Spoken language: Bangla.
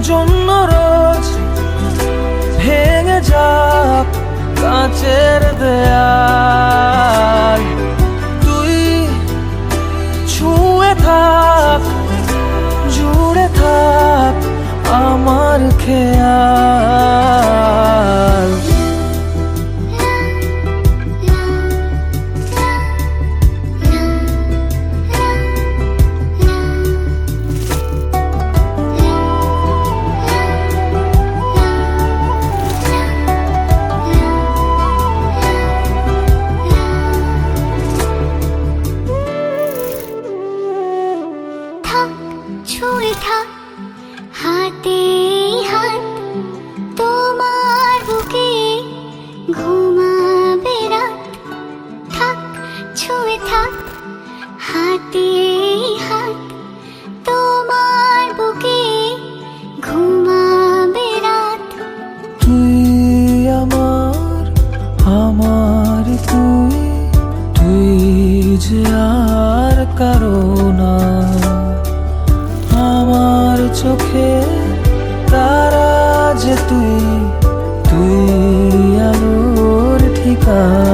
জন্য রোজ ভেঙে যাক কাঁচের দেয়াল। তুই ছুঁয়ে থাক, জুড়ে থাক আমার খেয়াল। ছুঁয়ে থাক হাতে হাত তোমার বুকে, ঘুমাবে রাত। থাক ছুঁয়ে থাক হাতে হাত তোমার বুকে, ঘুমাবে রাত। তুই আমার, আমার তুই, তুই যে আর কারো না। আমার চোখে তারা যে তুই, তুই আলোর ঠিকানা।